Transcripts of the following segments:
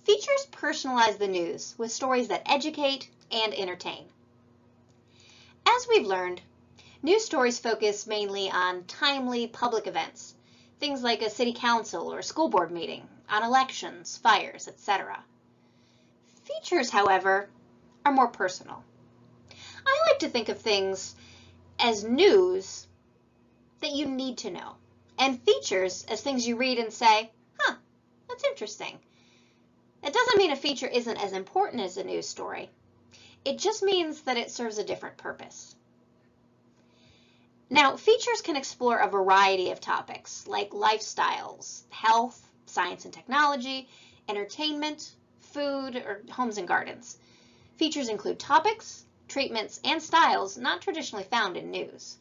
Features personalize the news with stories that educate and entertain. As we've learned, news stories focus mainly on timely public events, things like a city council or school board meeting, on elections, fires, etc. Features, however, are more personal. I like to think of things as news that you need to know, and features as things you read and say, huh, that's interesting. It doesn't mean a feature isn't as important as a news story. It just means that it serves a different purpose. Now, features can explore a variety of topics like lifestyles, health, science and technology, entertainment, food, or homes and gardens. Features include topics, treatments, and styles not traditionally found in news.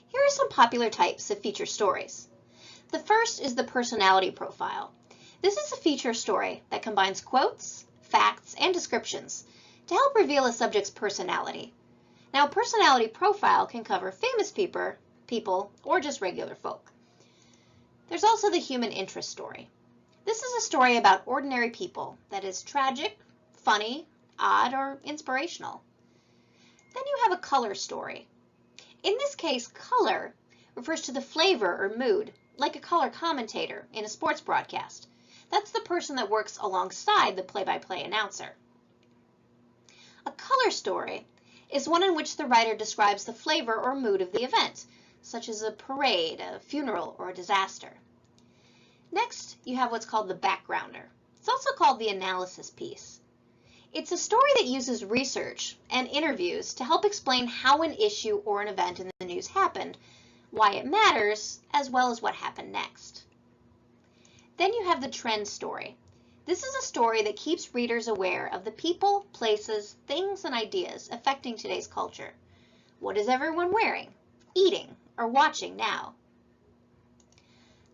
Here are some popular types of feature stories. The first is the personality profile. This is a feature story that combines quotes, facts, and descriptions to help reveal a subject's personality. Now, a personality profile can cover famous people, or just regular folk. There's also the human interest story. This is a story about ordinary people that is tragic, funny, odd, or inspirational. Then you have a color story. In this case, color refers to the flavor or mood, like a color commentator in a sports broadcast. That's the person that works alongside the play-by-play announcer. A color story is one in which the writer describes the flavor or mood of the event, such as a parade, a funeral, or a disaster. Next, you have what's called the backgrounder. It's also called the analysis piece. It's a story that uses research and interviews to help explain how an issue or an event in the news happened, why it matters, as well as what happened next. Then you have the trend story. This is a story that keeps readers aware of the people, places, things, and ideas affecting today's culture. What is everyone wearing, eating, or watching now?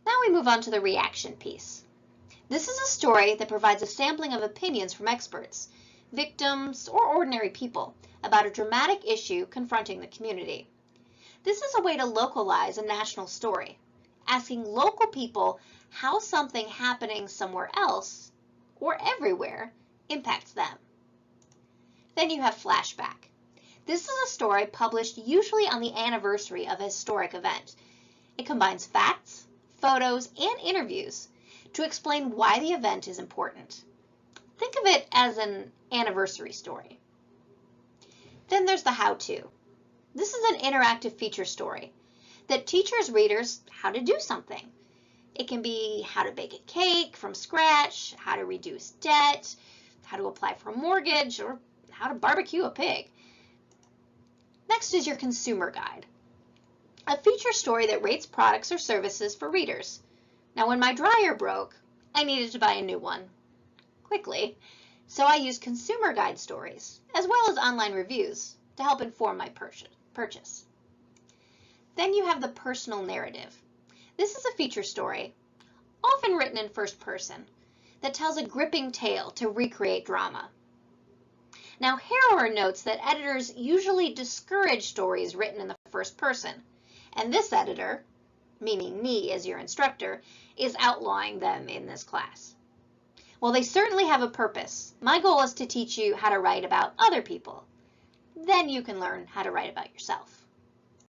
Now we move on to the reaction piece. This is a story that provides a sampling of opinions from experts, victims, or ordinary people about a dramatic issue confronting the community. This is a way to localize a national story, asking local people how something happening somewhere else, or everywhere, impacts them. Then you have Flashback. This is a story published usually on the anniversary of a historic event. It combines facts, photos, and interviews to explain why the event is important. Think of it as an anniversary story. Then there's the how-to. This is an interactive feature story that teaches readers how to do something. It can be how to bake a cake from scratch, how to reduce debt, how to apply for a mortgage, or how to barbecue a pig. Next is your consumer guide, a feature story that rates products or services for readers. Now, when my dryer broke, I needed to buy a new one quickly, so I used consumer guide stories, as well as online reviews, to help inform my purchase. Then you have the personal narrative. This is a feature story, often written in first person, that tells a gripping tale to recreate drama. Now, Harrower notes that editors usually discourage stories written in the first person, and this editor, meaning me as your instructor, is outlawing them in this class. Well, they certainly have a purpose. My goal is to teach you how to write about other people. Then you can learn how to write about yourself.